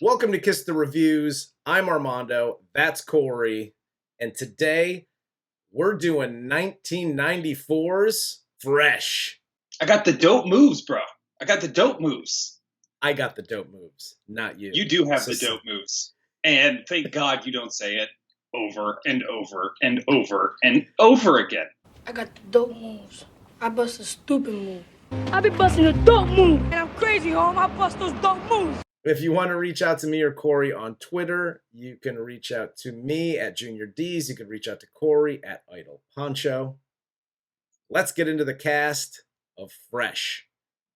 Welcome to Kiss the Reviews. I'm Armando. That's Corey. And today we're doing 1994's Fresh. I got the dope moves, bro. I got the dope moves. I got the dope moves, not you. You do have the dope moves. And thank God you don't say it over and over and over and over again. I got the dope moves. I bust a stupid move. I be busting a dope move. And I'm crazy, home. I bust those dope moves. If you want to reach out to me or Corey on Twitter, you can reach out to me at Junior D's. You can reach out to Corey at Idle Poncho. Let's get into the cast of Fresh.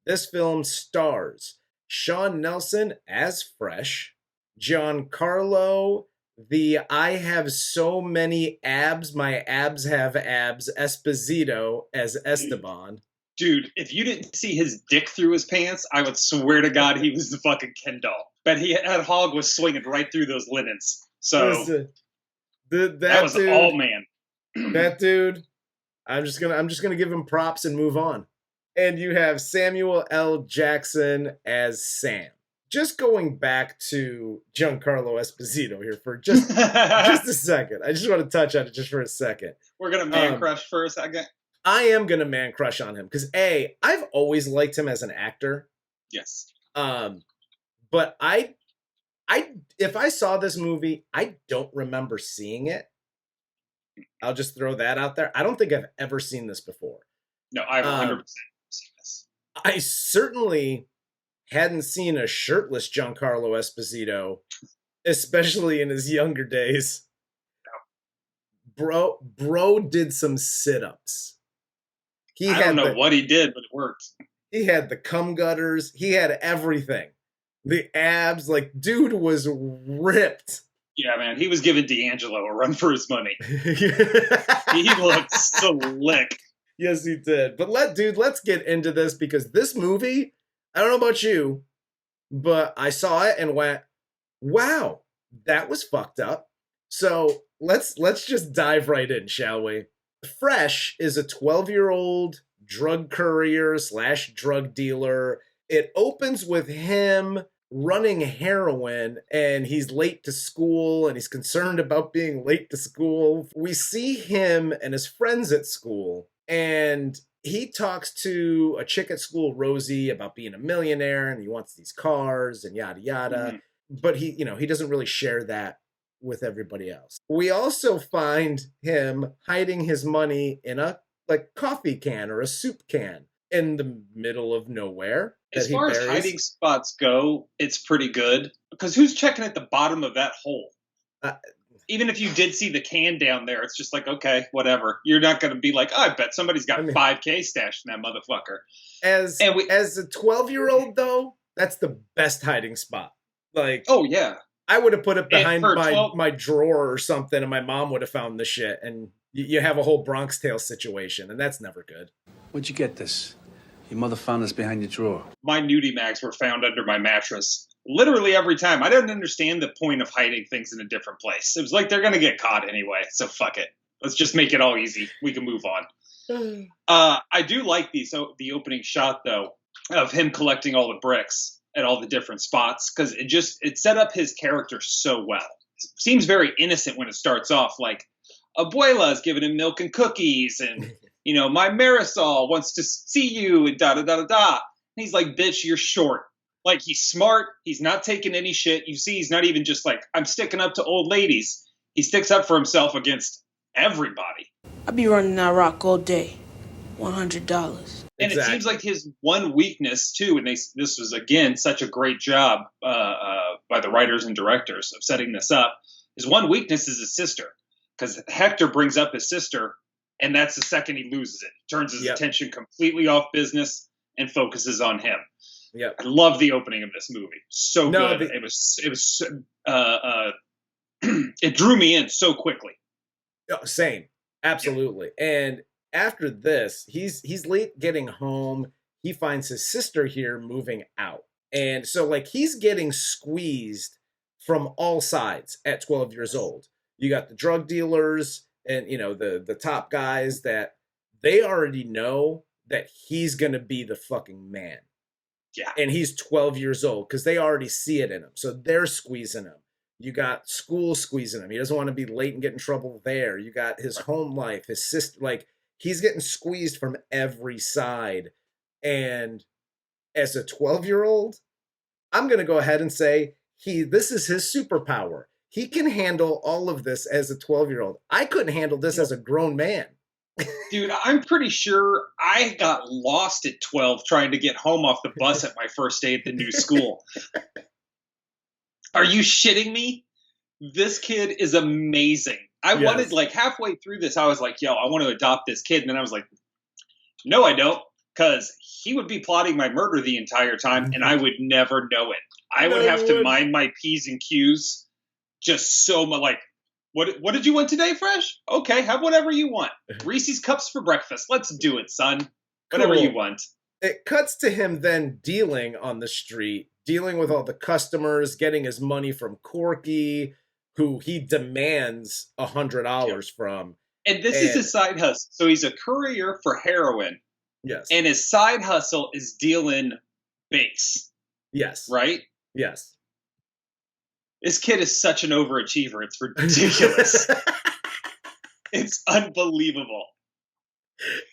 This film stars Shawn Nelson as Fresh, Giancarlo, the I have so many abs, my abs have abs, Esposito as Esteban. Dude, if you didn't see his dick through his pants, I would swear to God he was the fucking Ken doll. But that hog was swinging right through those linens. So Listen, that was dude, all man. That dude, I'm just gonna give him props and move on. And you have Samuel L. Jackson as Sam. Just going back to Giancarlo Esposito here for just a second. I just want to touch on it just for a second. We're gonna man crush for a second. I am gonna man crush on him because I've always liked him as an actor. Yes. But if I saw this movie, I don't remember seeing it. I'll just throw that out there. I don't think I've ever seen this before. No, I've 100% seen this. I certainly hadn't seen a shirtless Giancarlo Esposito, especially in his younger days. No. Bro did some sit-ups. I don't know what he did, but it worked. He had the cum gutters. He had everything. The abs, like, dude was ripped. Yeah, man. He was giving D'Angelo a run for his money. He looked slick. Yes, he did. But let's get into this because this movie, I don't know about you, but I saw it and went, wow, that was fucked up. So let's just dive right in, shall we? Fresh is a 12-year-old drug courier / drug dealer. It opens with him running heroin and he's late to school and he's concerned about being late to school. We see him and his friends at school and he talks to a chick at school, Rosie, about being a millionaire and he wants these cars and yada yada. Mm-hmm. But he doesn't really share that with everybody else. We also find him hiding his money in a coffee can or a soup can in the middle of nowhere. As far as hiding spots go, it's pretty good because who's checking at the bottom of that hole? Even if you did see the can down there, it's just like, okay, whatever. You're not going to be like, oh, I bet somebody's got $5K stashed in that motherfucker. As a 12-year-old though, that's the best hiding spot. Like, oh yeah. I would have put it behind my drawer or something, and my mom would have found the shit, and you have a whole Bronx Tale situation, and that's never good. Where'd you get this? Your mother found this behind your drawer. My nudie mags were found under my mattress. Literally every time. I didn't understand the point of hiding things in a different place. It was like they're going to get caught anyway, so fuck it. Let's just make it all easy. We can move on. I do like the opening shot, though, of him collecting all the bricks at all the different spots because it set up his character so well. It seems very innocent when it starts off, like Abuela's giving him milk and cookies and my Marisol wants to see you and da da da da da. And he's like, bitch, you're short. Like, he's smart, he's not taking any shit. You see, he's not even just like, I'm sticking up to old ladies. He sticks up for himself against everybody. I be running that rock all day. $100. And It seems like his one weakness, too, and this was, again, such a great job by the writers and directors of setting this up, his one weakness is his sister. Because Hector brings up his sister, and that's the second he loses it. He turns his attention completely off business and focuses on him. Yep. I love the opening of this movie. So good. It drew me in so quickly. Same. Absolutely. Yeah. And after this, he's late getting home. He finds his sister here moving out. And so he's getting squeezed from all sides at 12 years old. You got the drug dealers and, the top guys that they already know that he's going to be the fucking man. Yeah. And he's 12 years old because they already see it in him. So they're squeezing him. You got school squeezing him. He doesn't want to be late and get in trouble there. You got his home life, his sister. Like, he's getting squeezed from every side. And as a 12-year-old, I'm going to go ahead and say this is his superpower. He can handle all of this as a 12-year-old. I couldn't handle this as a grown man. Dude, I'm pretty sure I got lost at 12 trying to get home off the bus at my first day at the new school. Are you shitting me? This kid is amazing. I wanted, like, halfway through this, I was like, yo, I want to adopt this kid. And then I was like, no, I don't. Because he would be plotting my murder the entire time, and I would never know it. I would have to mind my P's and Q's just so much. Like, what did you want today, Fresh? Okay, have whatever you want. Reese's Cups for breakfast. Let's do it, son. Whatever you want. It cuts to him then dealing on the street, dealing with all the customers, getting his money from Corky, who he demands $100 from. And this is his side hustle. So he's a courier for heroin. Yes. And his side hustle is dealing base. Yes. Right? Yes. This kid is such an overachiever. It's ridiculous. It's unbelievable.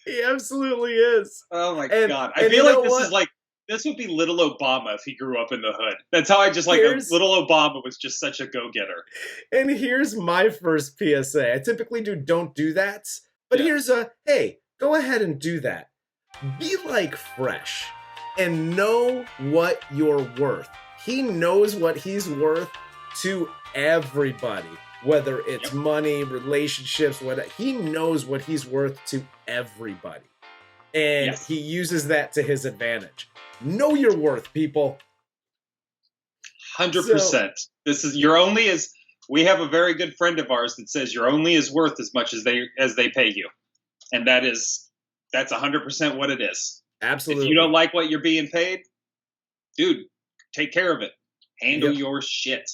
He absolutely is. Oh my God. I feel like this would be little Obama if he grew up in the hood. That's how I just little Obama was just such a go-getter. And here's my first PSA. I typically don't do that. But here's hey, go ahead and do that. Be like Fresh and know what you're worth. He knows what he's worth to everybody, whether it's money, relationships, whatever. He knows what he's worth to everybody. And he uses that to his advantage. Know your worth, people. 100%. This is you're only as we have a very good friend of ours that says you're only as worth as much as they pay you. And that's 100% what it is. Absolutely. If you don't like what you're being paid, dude, take care of it. Handle your shit.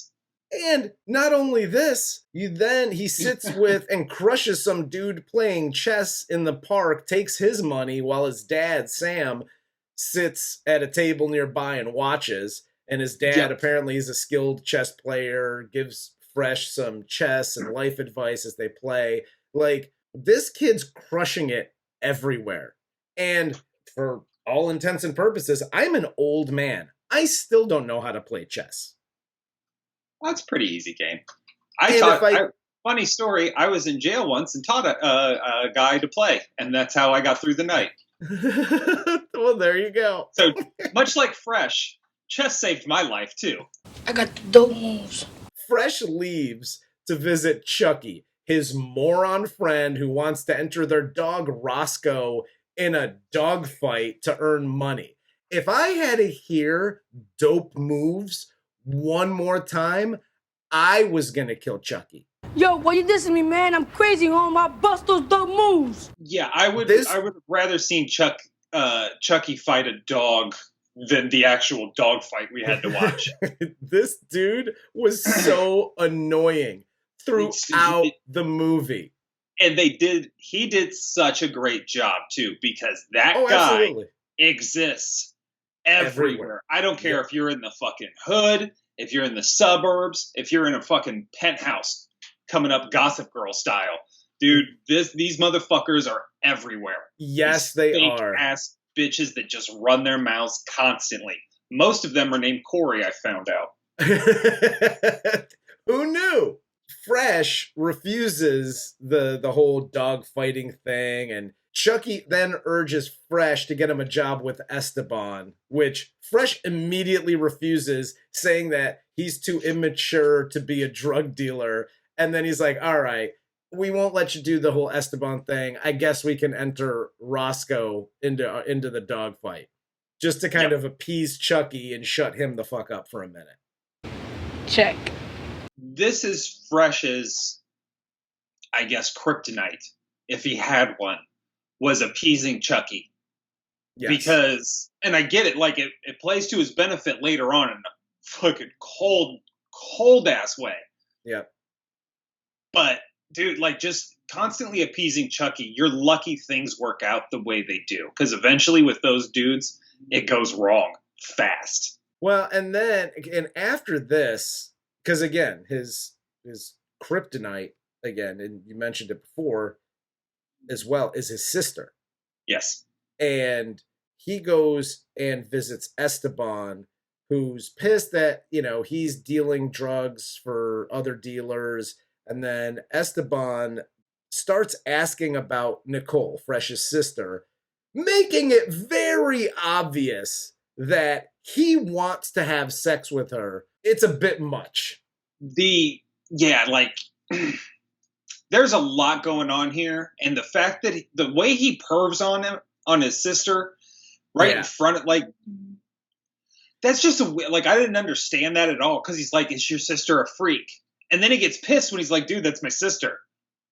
And not only this, he sits with and crushes some dude playing chess in the park, takes his money while his dad, Sam, sits at a table nearby and watches. And his dad apparently is a skilled chess player, gives Fresh some chess and life advice as they play. Like, this kid's crushing it everywhere. And for all intents and purposes, I'm an old man. I still don't know how to play chess. That's a pretty easy game. Funny story, I was in jail once and taught a guy to play, and that's how I got through the night. Well, there you go. So, much like Fresh, chess saved my life, too. I got the dope moves. Fresh leaves to visit Chucky, his moron friend who wants to enter their dog Roscoe in a dog fight to earn money. If I had to hear dope moves one more time, I was gonna kill Chucky. Yo, why you dissing me, man? I'm crazy, home. I bust those dope moves. Yeah, I would have rather seen Chucky fight a dog than the actual dog fight we had to watch. This dude was so annoying throughout the movie. And he did such a great job too, because that guy exists everywhere. I don't care if you're in the fucking hood, if you're in the suburbs, if you're in a fucking penthouse coming up Gossip Girl style. Dude, these motherfuckers are everywhere. Yes, they are. Ass bitches that just run their mouths constantly. Most of them are named Corey, I found out. Who knew? Fresh refuses the whole dog fighting thing, and Chucky then urges Fresh to get him a job with Esteban, which Fresh immediately refuses, saying that he's too immature to be a drug dealer. And then he's like, all right, we won't let you do the whole Esteban thing. I guess we can enter Roscoe into the dog fight, just to kind of appease Chucky and shut him the fuck up for a minute. Check. This is Fresh's, I guess, kryptonite, if he had one, was appeasing Chucky. Yes. Because, and I get it, like, it plays to his benefit later on in a fucking cold ass way. Yeah. But, dude, like, just constantly appeasing Chucky, you're lucky things work out the way they do. Because eventually with those dudes, it goes wrong fast. Well, and after this, because again, his kryptonite, again, and you mentioned it before as well, is his sister. Yes. And he goes and visits Esteban, who's pissed that, he's dealing drugs for other dealers. And then Esteban starts asking about Nicole, Fresh's sister, making it very obvious that he wants to have sex with her. It's a bit much. There's a lot going on here, and the fact that the way he pervs on his sister in front of, that's just I didn't understand that at all, because he's like, is your sister a freak? And then he gets pissed when he's like, dude, that's my sister.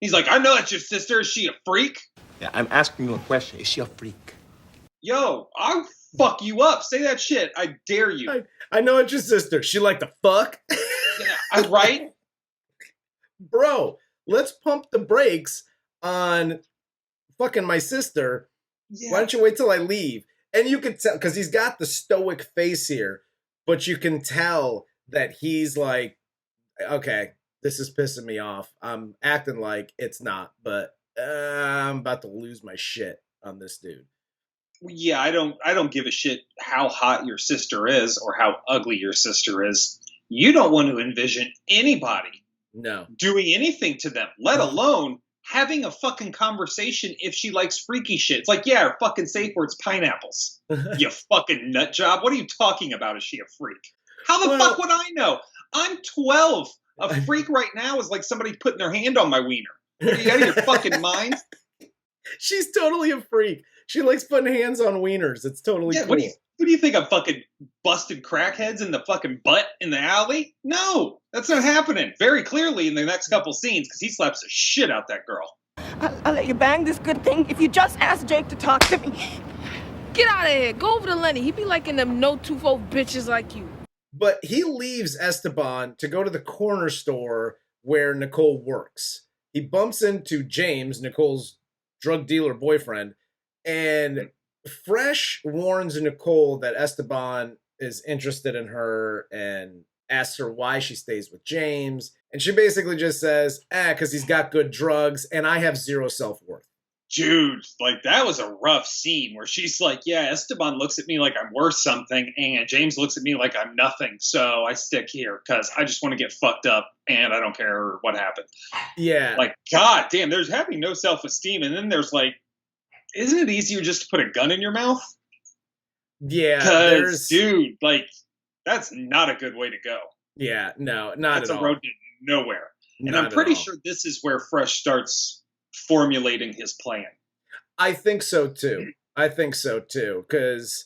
He's like, I know that's your sister. Is she a freak? Yeah, I'm asking you a question. Is she a freak? Yo, I'll fuck you up. Say that shit. I dare you. I know it's your sister. She like to fuck? Yeah, right? Bro, let's pump the brakes on fucking my sister. Yeah. Why don't you wait till I leave? And you can tell, because he's got the stoic face here, but you can tell that he's like, okay, this is pissing me off. I'm acting like it's not, but I'm about to lose my shit on this dude. Yeah, I don't give a shit how hot your sister is or how ugly your sister is. You don't want to envision anybody doing anything to them, let alone having a fucking conversation if she likes freaky shit. It's like, yeah, her fucking safe word's pineapples. You fucking nut job. What are you talking about? Is she a freak? How the fuck would I know? I'm 12. A freak right now is like somebody putting their hand on my wiener. Are you out of your fucking mind? She's totally a freak. She likes putting hands on wieners. It's totally cool. What do you think? I'm fucking busted crackheads in the fucking butt in the alley? No, that's not happening. Very clearly in the next couple scenes, because he slaps the shit out that girl. I'll let you bang this good thing if you just ask Jake to talk to me. Get out of here. Go over to Lenny. He be liking them no-2-4 bitches like you. But he leaves Esteban to go to the corner store where Nicole works. He bumps into James, Nicole's drug dealer boyfriend, and Fresh warns Nicole that Esteban is interested in her and asks her why she stays with James. And she basically just says, because he's got good drugs and I have zero self-worth. Dude, that was a rough scene where she's like, yeah, Esteban looks at me like I'm worth something and James looks at me like I'm nothing. So I stick here because I just want to get fucked up and I don't care what happened. Yeah. God damn, there's having no self-esteem. And then there's isn't it easier just to put a gun in your mouth? Yeah. Because, dude, that's not a good way to go. Yeah, no, not that's at all. That's a road to nowhere. And I'm pretty sure this is where Fresh starts formulating his plan. I think so too. Because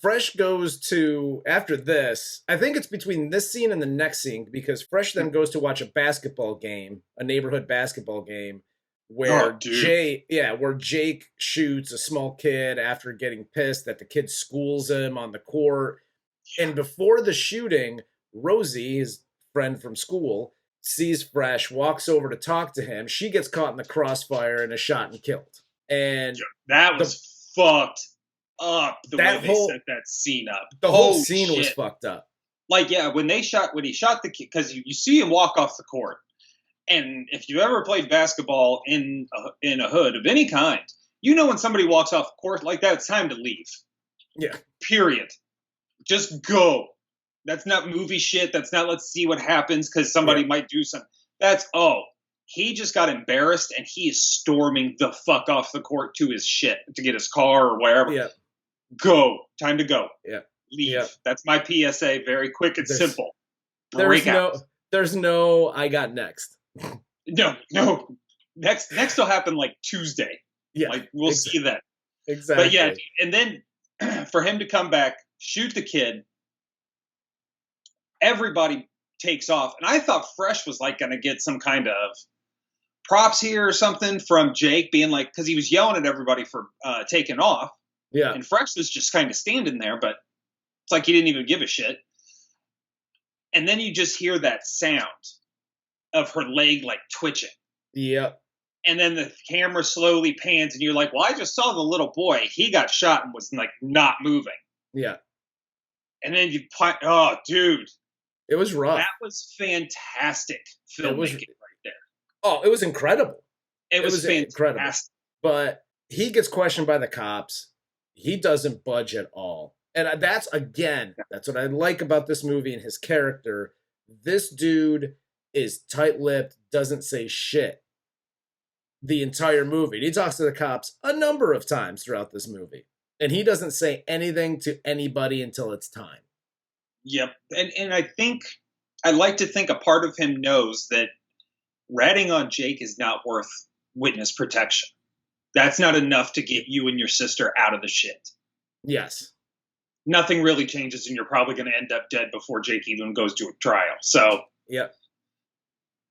Fresh goes to, after this, I think it's between this scene and the next scene, because Fresh then goes to watch a basketball game, a neighborhood basketball game, where Jake shoots a small kid after getting pissed that the kid schools him on the court. And before the shooting, Rosie, his friend from school, sees Fresh, walks over to talk to him. She gets caught in the crossfire and is shot and killed. And that was fucked up, the way they set that scene up. The whole scene was fucked up. When he shot the kid, because you see him walk off the court. And if you ever played basketball in a hood of any kind, you know when somebody walks off the court like that, it's time to leave. Yeah. Period. Just go. That's not movie shit. That's not let's see what happens because somebody might do something. That's, he just got embarrassed and he is storming the fuck off the court to his shit to get his car or wherever. Yeah. Go. Time to go. Yeah. Leave. Yeah. That's my PSA. Very quick and simple. There's no I got next. No. Next will happen Tuesday. Yeah. We'll see that. Exactly. But yeah, and then for him to come back, shoot the kid, everybody takes off. And I thought Fresh was going to get some kind of props here or something from Jake being because he was yelling at everybody for taking off. Yeah. And Fresh was just kind of standing there, but it's he didn't even give a shit. And then you just hear that sound of her leg twitching. Yep. And then the camera slowly pans and you're like, well, I just saw the little boy. He got shot and was not moving. Yeah. And then oh, dude. It was rough. That was fantastic filmmaking right there. Oh, it was incredible. It was fantastic. Incredible. But he gets questioned by the cops. He doesn't budge at all. And that's what I like about this movie and his character. This dude is tight-lipped, doesn't say shit the entire movie. And he talks to the cops a number of times throughout this movie. And he doesn't say anything to anybody until it's time. Yep. And I like to think a part of him knows that ratting on Jake is not worth witness protection. That's not enough to get you and your sister out of the shit. Yes. Nothing really changes, and you're probably going to end up dead before Jake even goes to a trial. So, yep.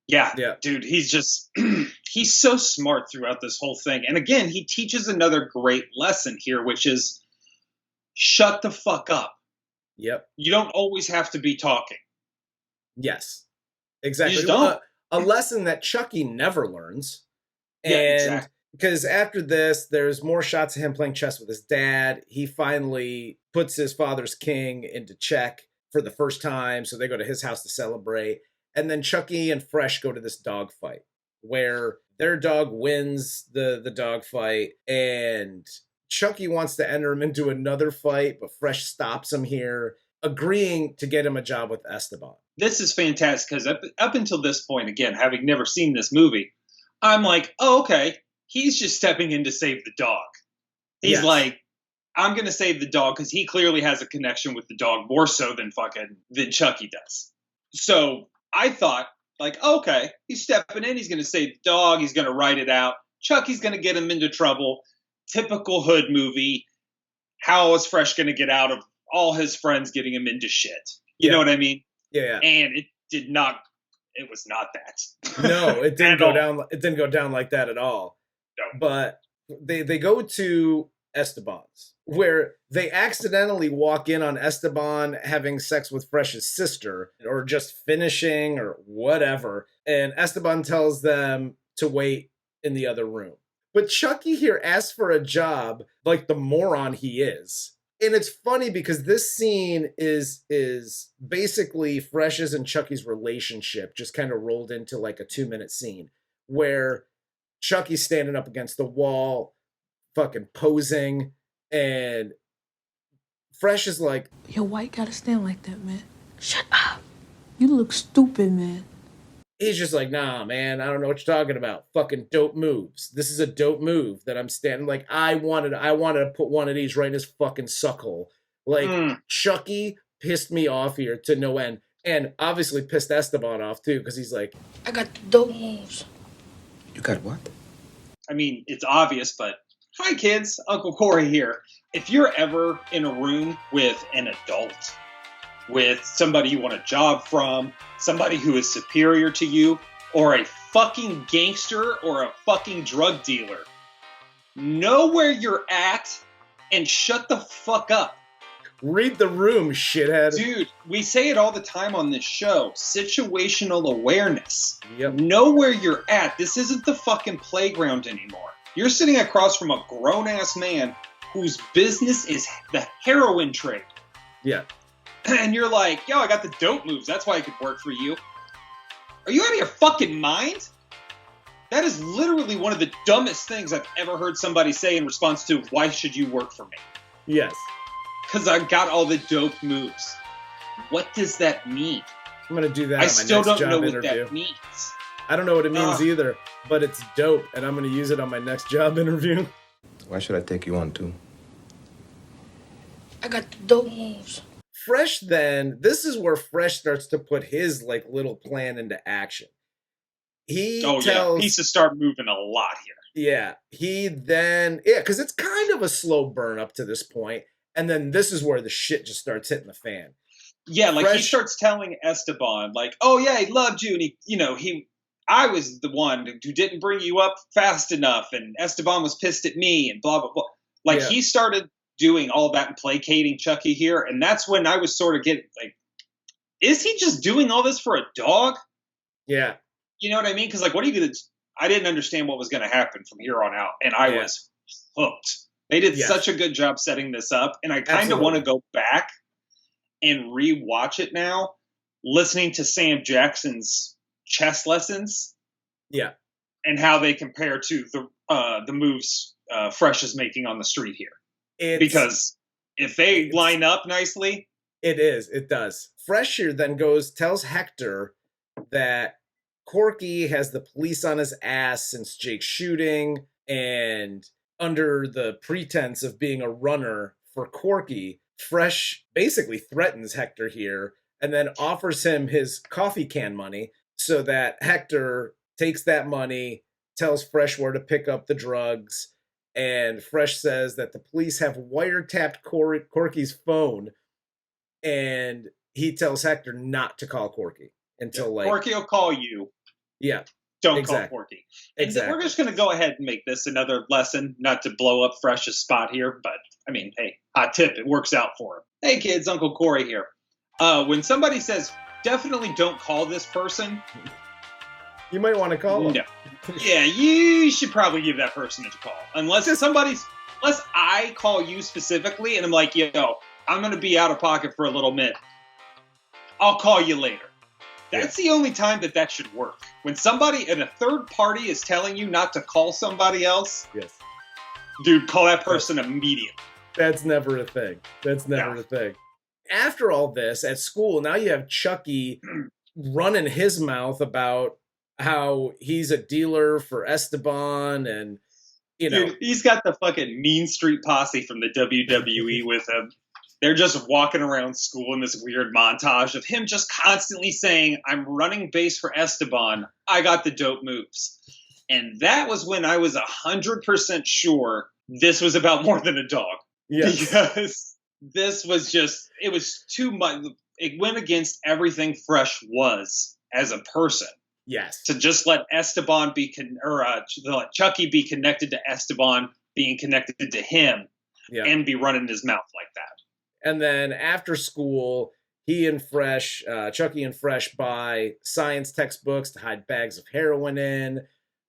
Yeah, dude, he's so smart throughout this whole thing. And again, he teaches another great lesson here, which is shut the fuck up. Yep. You don't always have to be talking. Yes. Exactly. You just don't. A lesson that Chucky never learns. Yeah, and exactly. Because after this, there's more shots of him playing chess with his dad. He finally puts his father's king into check for the first time. So they go to his house to celebrate. And then Chucky and Fresh go to this dog fight where their dog wins the dog fight. And Chucky wants to enter him into another fight, but Fresh stops him here, agreeing to get him a job with Esteban. This is fantastic because up until this point, again, having never seen this movie, I'm like, oh, okay. He's just stepping in to save the dog. He's like, I'm going to save the dog because he clearly has a connection with the dog more so than Chucky does. So I thought, like, okay, he's stepping in. He's going to save the dog. He's going to write it out. Chucky's going to get him into trouble. Typical hood movie. How is Fresh going to get out of all his friends getting him into shit? You know what I mean? Yeah. And it was not that. No, it didn't go down. It didn't go down like that at all. No. But they go to Esteban's, where they accidentally walk in on Esteban having sex with Fresh's sister, or just finishing, or whatever. And Esteban tells them to wait in the other room. But Chucky here asks for a job like the moron he is. And it's funny because this scene is basically Fresh's and Chucky's relationship just kind of rolled into like a 2-minute scene where Chucky's standing up against the wall, fucking posing, and Fresh is like, yo, why you gotta stand like that, man? Shut up. You look stupid, man. He's just like, nah, man, I don't know what you're talking about. Fucking dope moves. This is a dope move that I'm standing. Like, I wanted to put one of these right in his fucking suckhole. Like, Chucky pissed me off here to no end. And obviously pissed Esteban off, too, because he's like, I got the dope moves. You got what? I mean, it's obvious, but hi, kids. Uncle Corey here. If you're ever in a room with an adult, with somebody you want a job from, somebody who is superior to you, or a fucking gangster or a fucking drug dealer, know where you're at and shut the fuck up. Read the room, shithead. Dude, we say it all the time on this show. Situational awareness. Yep. Know where you're at. This isn't the fucking playground anymore. You're sitting across from a grown-ass man whose business is the heroin trade. Yeah. And you're like, yo, I got the dope moves. That's why I could work for you. Are you out of your fucking mind? That is literally one of the dumbest things I've ever heard somebody say in response to, why should you work for me? Yes. Because I got all the dope moves. What does that mean? I'm going to do that I on my still next don't job know what interview. that means. I don't know what it means either, but it's dope, and I'm going to use it on my next job interview. Why should I take you on, too? I got the dope moves. Fresh then, this is where Fresh starts to put his like little plan into action. He pieces start moving a lot here. Yeah, because it's kind of a slow burn up to this point, and then this is where the shit just starts hitting the fan. Yeah, like he starts telling Esteban, like, oh yeah, he loved you, and I was the one who didn't bring you up fast enough, and Esteban was pissed at me, and blah, blah, blah. Like, he started doing all that and placating Chucky here, and that's when I was sort of getting, like, is he just doing all this for a dog? Yeah. You know what I mean? Because, like, what are you going to... I didn't understand what was going to happen from here on out, and I was hooked. They did such a good job setting this up, and I kind of want to go back and re-watch it now, listening to Sam Jackson's chess lessons. Yeah. And how they compare to the moves Fresh is making on the street here. Because if they line up nicely... It does. Fresh here then tells Hector that Corky has the police on his ass since Jake's shooting, and under the pretense of being a runner for Corky, Fresh basically threatens Hector here and then offers him his coffee can money so that Hector takes that money, tells Fresh where to pick up the drugs, and Fresh says that the police have wiretapped Corky's phone, and he tells Hector not to call Corky until Corky will call you. Yeah. Don't call Corky. And we're just going to go ahead and make this another lesson, not to blow up Fresh's spot here, but, I mean, hey, hot tip, it works out for him. Hey, kids, Uncle Corey here. When somebody says, definitely don't call this person... You might want to call him. No. Yeah, you should probably give that person a call. Unless I call you specifically and I'm like, yo, I'm going to be out of pocket for a little bit. I'll call you later. That's the only time that should work. When somebody in a third party is telling you not to call somebody else, dude, call that person immediately. That's never a thing. That's never a thing. After all this, at school, now you have Chucky running his mouth about how he's a dealer for Esteban, and Dude, he's got the fucking Mean Street Posse from the WWE with him. They're just walking around school in this weird montage of him just constantly saying, I'm running base for Esteban. I got the dope moves. And that was when I was 100% sure this was about more than a dog. Yes. Because this was just, it was too much. It went against everything Fresh was as a person. Yes. To just let Esteban let Chucky be connected to Esteban being connected to him and be running his mouth like that. And then after school, he and Fresh, Chucky and Fresh buy science textbooks to hide bags of heroin in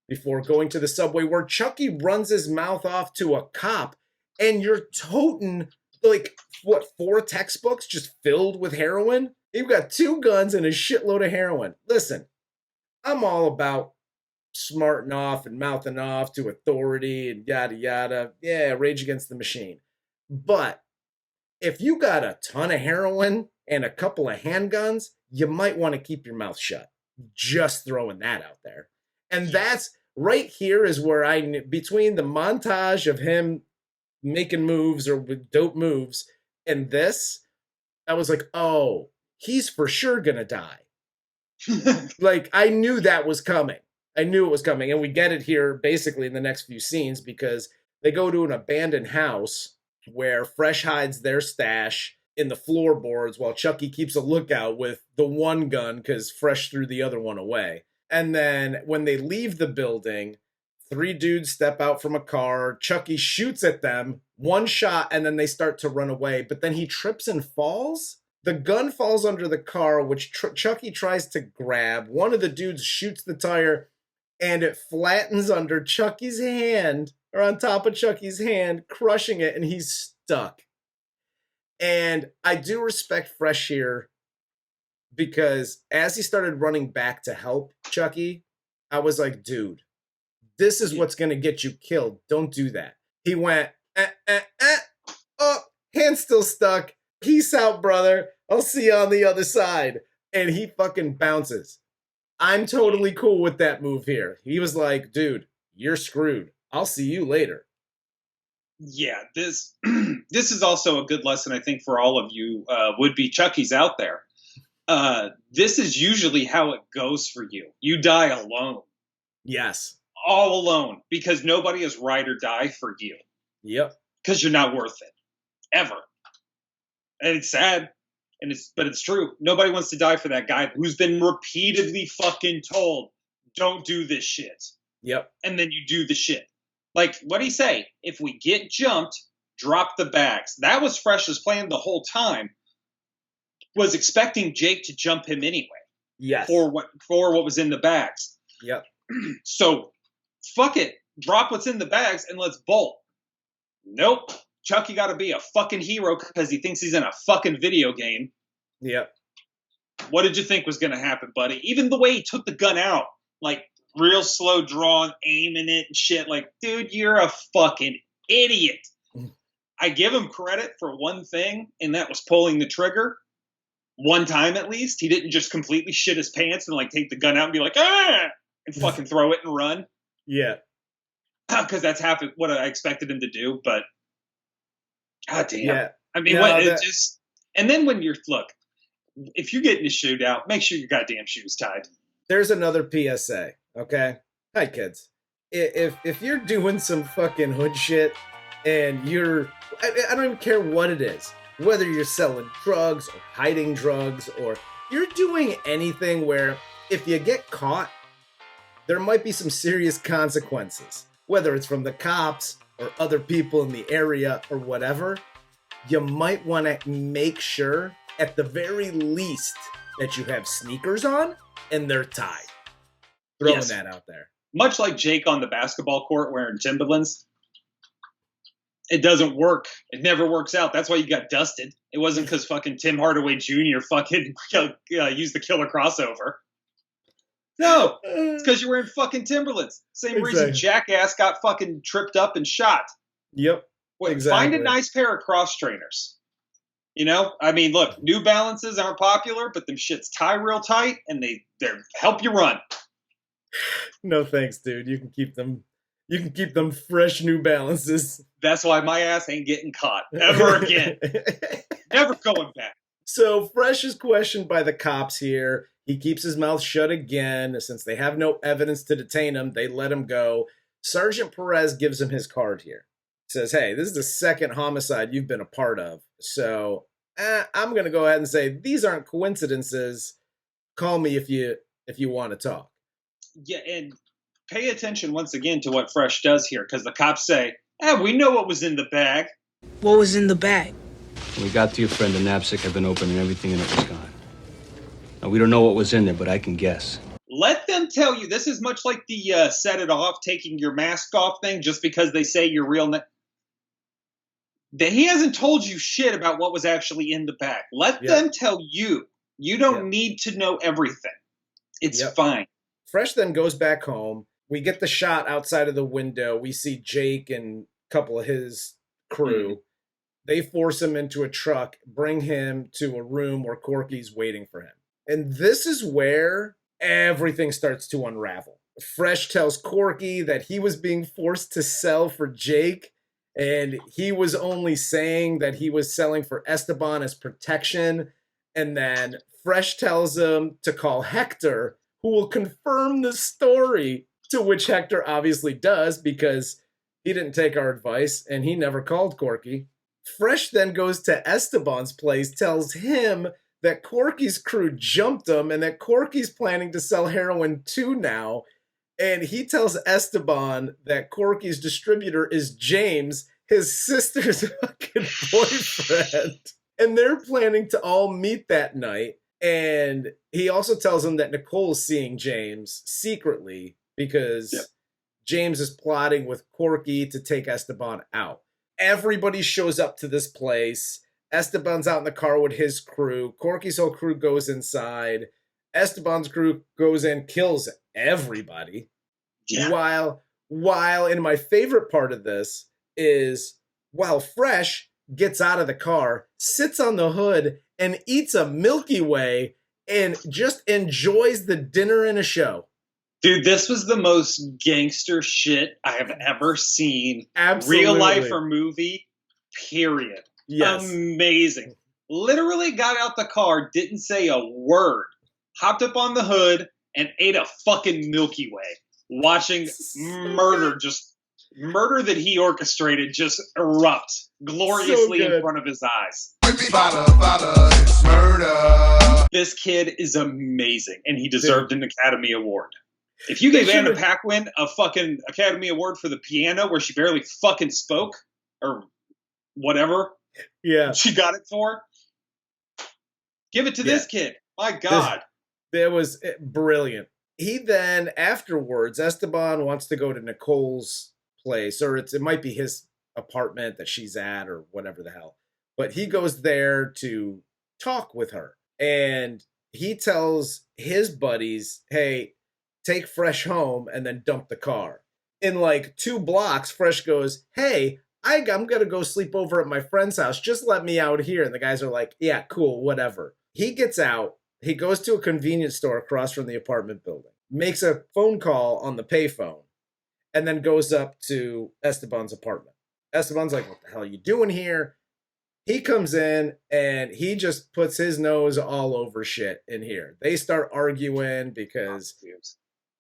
before going to the subway, where Chucky runs his mouth off to a cop, and you're toting, 4 textbooks just filled with heroin? You've got 2 guns and a shitload of heroin. Listen, I'm all about smarting off and mouthing off to authority and yada yada. Yeah, Rage Against the Machine. But if you got a ton of heroin and a couple of handguns, you might want to keep your mouth shut. Just throwing that out there. And that's right here is where between the montage of him making moves or with dope moves and this, I was like, oh, he's for sure gonna die. I knew that was coming. I knew it was coming. And we get it here basically in the next few scenes because they go to an abandoned house where Fresh hides their stash in the floorboards while Chucky keeps a lookout with the one gun because Fresh threw the other one away. And then when they leave the building, 3 dudes step out from a car. Chucky shoots at them, 1 shot, and then they start to run away. But then he trips and falls. The gun falls under the car, which Chucky tries to grab. One of the dudes shoots the tire, and it flattens under Chucky's hand, or on top of Chucky's hand, crushing it, and he's stuck. And I do respect Fresh here, because as he started running back to help Chucky, I was like, dude, this is what's going to get you killed. Don't do that. He went, oh, hand's still stuck. Peace out, brother. I'll see you on the other side. And he fucking bounces. I'm totally cool with that move here. He was like, dude, you're screwed. I'll see you later. Yeah, this is also a good lesson, I think, for all of you would-be Chuckies out there. This is usually how it goes for you. You die alone. Yes. All alone. Because nobody is ride or die for you. Yep. Because you're not worth it. Ever. And it's sad. But it's true. Nobody wants to die for that guy who's been repeatedly fucking told, don't do this shit. Yep. And then you do the shit. Like, what'd he say? If we get jumped, drop the bags. That was Fresh's plan the whole time. Was expecting Jake to jump him anyway. Yes. For what was in the bags. Yep. So, fuck it. Drop what's in the bags and let's bolt. Nope. Chucky got to be a fucking hero because he thinks he's in a fucking video game. Yep. What did you think was going to happen, buddy? Even the way he took the gun out, like real slow drawn, aiming it and shit. Like, dude, you're a fucking idiot. I give him credit for one thing, and that was pulling the trigger. One time at least. He didn't just completely shit his pants and like take the gun out and be like, ah, and fucking throw it and run. Yeah. Because that's half of what I expected him to do, but god damn. Yeah. I mean, and then when you're, look, if you get in a shootout, make sure your goddamn shoes tied. There's another PSA, okay? Hi, kids. If you're doing some fucking hood shit and I don't even care what it is, whether you're selling drugs or hiding drugs or you're doing anything where if you get caught, there might be some serious consequences, whether it's from the cops or other people in the area or whatever. You might want to make sure at the very least that you have sneakers on and they're tied. Throwing that out there. Much like Jake on the basketball court wearing Timberlands, it doesn't work. It never works out. That's why you got dusted. It wasn't because fucking Tim Hardaway Jr. fucking used the killer crossover. No, it's because you're wearing fucking Timberlands. Same reason Jackass got fucking tripped up and shot. Yep. Exactly. Find a nice pair of cross trainers. You know, I mean, look, New Balances aren't popular, but them shits tie real tight and they help you run. No thanks, dude. You can keep them. You can keep them fresh New Balances. That's why my ass ain't getting caught ever again. Never going back. So Fresh is questioned by the cops here. He keeps his mouth shut again. Since they have no evidence to detain him, they let him go. Sergeant Perez gives him his card here. Says, hey, this is the second homicide you've been a part of. So I'm going to go ahead and say these aren't coincidences. Call me if you want to talk. Yeah, and pay attention once again to what Fresh does here, because the cops say, we know what was in the bag. What was in the bag? When we got to your friend, the knapsack had been opened and everything in it was gone. Now, we don't know what was in there, but I can guess. Let them tell you. This is much like the set it off, taking your mask off thing just because they say your real name. He hasn't told you shit about what was actually in the bag. Let them tell you. You don't need to know everything. It's fine. Fresh then goes back home. We get the shot outside of the window. We see Jake and a couple of his crew. Mm-hmm. They force him into a truck, bring him to a room where Corky's waiting for him. And this is where everything starts to unravel. Fresh tells Corky that he was being forced to sell for Jake, and he was only saying that he was selling for Esteban as protection. And then Fresh tells him to call Hector, who will confirm the story, to which Hector obviously does because he didn't take our advice and he never called Corky. Fresh then goes to Esteban's place, tells him that Corky's crew jumped him and that Corky's planning to sell heroin too now. And he tells Esteban that Corky's distributor is James, his sister's fucking boyfriend. And they're planning to all meet that night. And he also tells him that Nicole's seeing James secretly because James is plotting with Corky to take Esteban out. Everybody shows up to this place. Esteban's out in the car with his crew. Corky's whole crew goes inside. Esteban's crew goes in, kills everybody. Yeah. While in my favorite part of this is while Fresh gets out of the car, sits on the hood, and eats a Milky Way and just enjoys the dinner and a show. Dude, this was the most gangster shit I have ever seen. Absolutely. Real life or movie, period. Yes. Amazing. Literally got out the car, didn't say a word, hopped up on the hood, and ate a fucking Milky Way. Watching murder that he orchestrated just erupt gloriously in front of his eyes. This kid is amazing, and he deserved an Academy Award. If you gave Anna Paquin a fucking Academy Award for the piano where she barely fucking spoke, or whatever she got it for, give it to this kid. My God. That was brilliant. He then, afterwards, Esteban wants to go to Nicole's place, or it might be his apartment that she's at, or whatever the hell. But he goes there to talk with her. And he tells his buddies, hey, take Fresh home and then dump the car. In like 2 blocks, Fresh goes, hey, I'm going to go sleep over at my friend's house. Just let me out here. And the guys are like, yeah, cool, whatever. He gets out. He goes to a convenience store across from the apartment building, makes a phone call on the payphone, and then goes up to Esteban's apartment. Esteban's like, what the hell are you doing here? He comes in and he just puts his nose all over shit in here. They start arguing because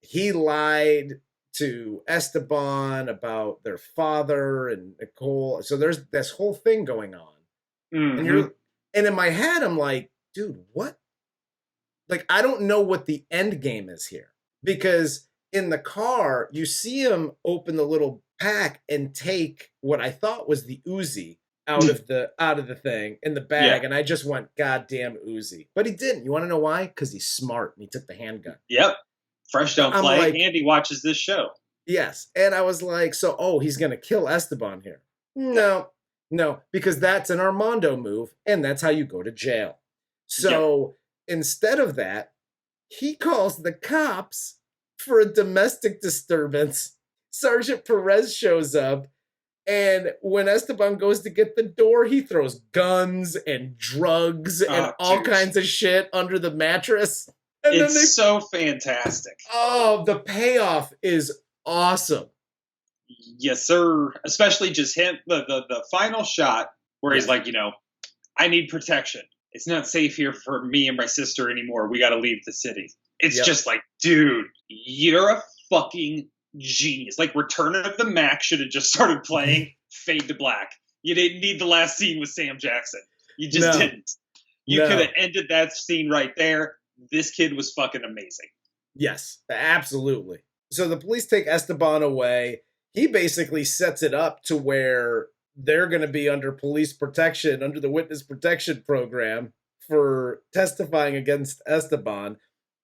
he lied to Esteban about their father and Nicole. So there's this whole thing going on. Mm-hmm. And in my head, I'm like, dude, what? Like, I don't know what the end game is here. Because in the car, you see him open the little pack and take what I thought was the Uzi out of the thing in the bag. Yeah. And I just went, goddamn Uzi. But he didn't. You want to know why? Because he's smart and he took the handgun. Yep. Fresh don't play. Like, Andy watches this show. Yes. And I was like, he's going to kill Esteban here. No, because that's an Armando move. And that's how you go to jail. So instead of that, he calls the cops for a domestic disturbance. Sergeant Perez shows up. And when Esteban goes to get the door, he throws guns and drugs and all kinds of shit under the mattress. And it's so fantastic. Oh, the payoff is awesome. Yes, sir. Especially just him, the final shot where he's like, I need protection. It's not safe here for me and my sister anymore. We got to leave the city. It's just like, dude, you're a fucking genius. Like Return of the Mac should have just started playing. Fade to black. You didn't need the last scene with Sam Jackson. You just didn't. You could have ended that scene right there. This kid was fucking amazing. Yes, absolutely. So the police take Esteban away. He basically sets it up to where they're going to be under police protection, under the witness protection program for testifying against Esteban.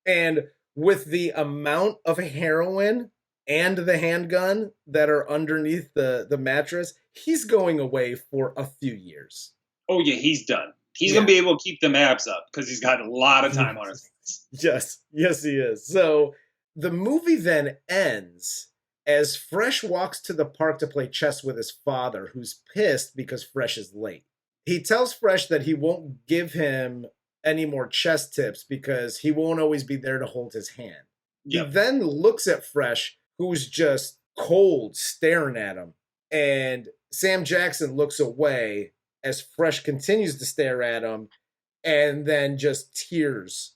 And with the amount of heroin and the handgun that are underneath the mattress, he's going away for a few years. Oh, yeah, he's done. He's going to be able to keep them abs up because he's got a lot of time on his hands. Yes, he is. So the movie then ends as Fresh walks to the park to play chess with his father, who's pissed because Fresh is late. He tells Fresh that he won't give him any more chess tips because he won't always be there to hold his hand. Yep. He then looks at Fresh, who's just cold, staring at him. And Sam Jackson looks away as Fresh continues to stare at him, and then just tears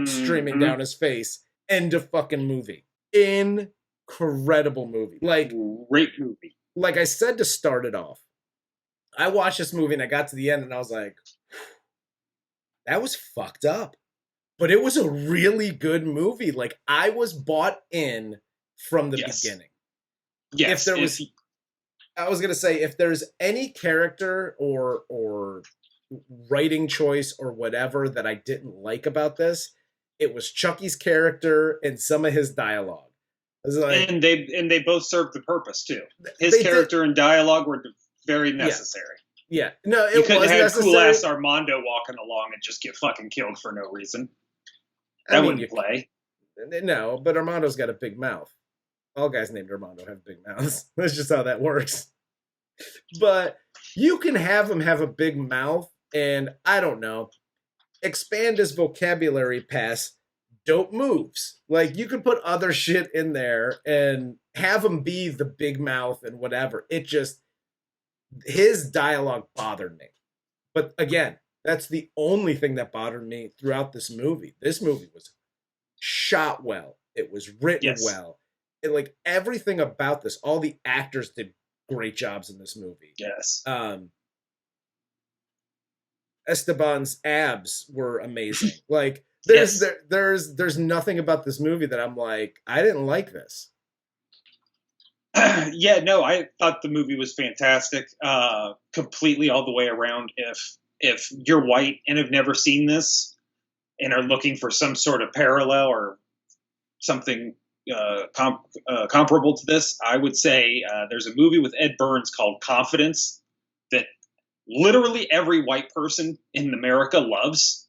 streaming down his face. End of fucking movie. Incredible movie. Like, great movie. Like I said to start it off, I watched this movie and I got to the end and I was like, that was fucked up. But it was a really good movie. Like, I was bought in from the beginning. Yes. I was going to say, if there's any character or writing choice or whatever that I didn't like about this, it was Chucky's character and some of his dialogue. Like, and they both served the purpose too. His character and dialogue were very necessary. Yeah. No, it you couldn't was have necessary. Cool ass Armando walking along and just get fucking killed for no reason. That wouldn't play. No, but Armando's got a big mouth. All guys named Armando have big mouths. That's just how that works. But you can have him have a big mouth and, I don't know, expand his vocabulary past dope moves. Like, you could put other shit in there and have him be the big mouth and whatever. It just, his dialogue bothered me. But again, that's the only thing that bothered me throughout this movie. This movie was shot well. It was written well. And like everything about this, all the actors did great jobs in this movie. Yes. Esteban's abs were amazing. Like there's nothing about this movie that I'm like, I didn't like this. Yeah, no, I thought the movie was fantastic. Completely all the way around. If you're white and have never seen this and are looking for some sort of parallel or something comparable to this, I would say there's a movie with Ed Burns called Confidence that literally every white person in America loves.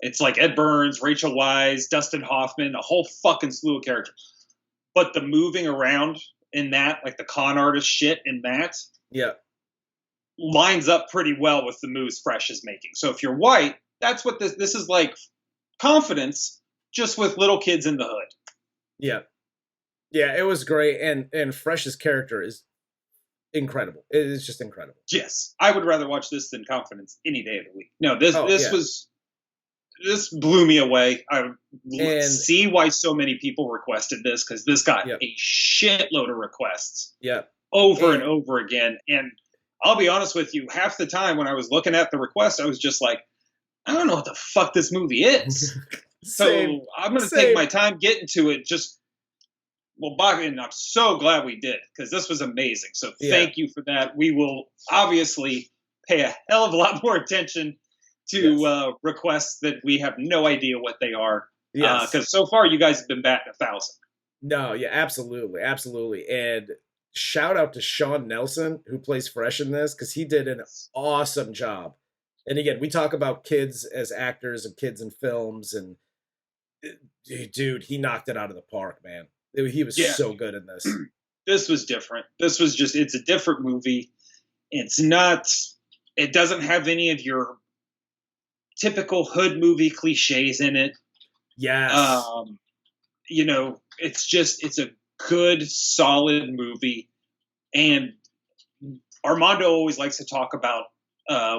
It's like Ed Burns, Rachel Weisz, Dustin Hoffman, a whole fucking slew of characters. But the moving around in that, like the con artist shit in that, Yeah. lines up pretty well with the moves Fresh is making. So if you're white, that's what this is like. Confidence, just with little kids in the hood. Yeah. Yeah, it was great. And Fresh's character is incredible. It is just incredible. Yes. I would rather watch this than Confidence any day of the week. No, this blew me away. I see why so many people requested this, because this got a shitload of requests. Yeah. Over and over again. And I'll be honest with you, half the time when I was looking at the request, I was just like, I don't know what the fuck this movie is. So I'm going to take my time getting to it. And I'm so glad we did, because this was amazing. So thank you for that. We will obviously pay a hell of a lot more attention to requests that we have no idea what they are. Because so far you guys have been batting 1,000. No, yeah, absolutely. Absolutely. And shout out to Shawn Nelson, who plays Fresh in this, because he did an awesome job. And again, we talk about kids as actors and kids in films, and dude, he knocked it out of the park, man. He was so good in this. This was different. This was just, it's a different movie. It doesn't have any of your typical hood movie cliches in it. Yes. It's a good, solid movie. And Armando always likes to talk about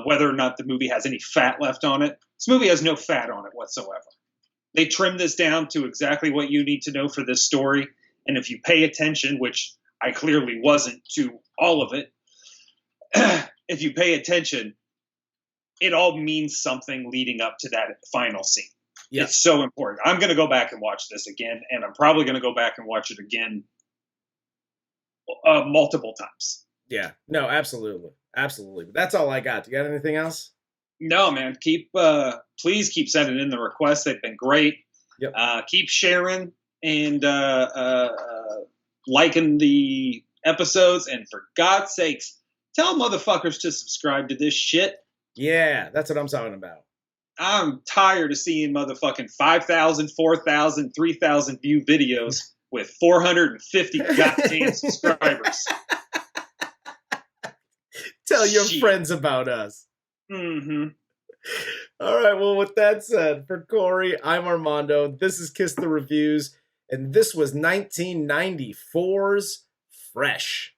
whether or not the movie has any fat left on it. This movie has no fat on it whatsoever. They trimmed this down to exactly what you need to know for this story. And if you pay attention, which I clearly wasn't to all of it, if you pay attention, it all means something leading up to that final scene. Yeah. It's so important. I'm going to go back and watch this again, and I'm probably going to go back and watch it again multiple times. Yeah. No, absolutely. Absolutely. But that's all I got. Do you got anything else? No, man. Please keep sending in the requests. They've been great. Yep. Keep sharing and liking the episodes. And for God's sakes, tell motherfuckers to subscribe to this shit. Yeah, that's what I'm talking about. I'm tired of seeing motherfucking 5,000, 4,000, 3,000 view videos with 450 goddamn subscribers. Tell your friends about us. Mm-hmm. All right, well, with that said, for Corey, I'm Armando. This is Kiss the Reviews, and this was 1994's Fresh.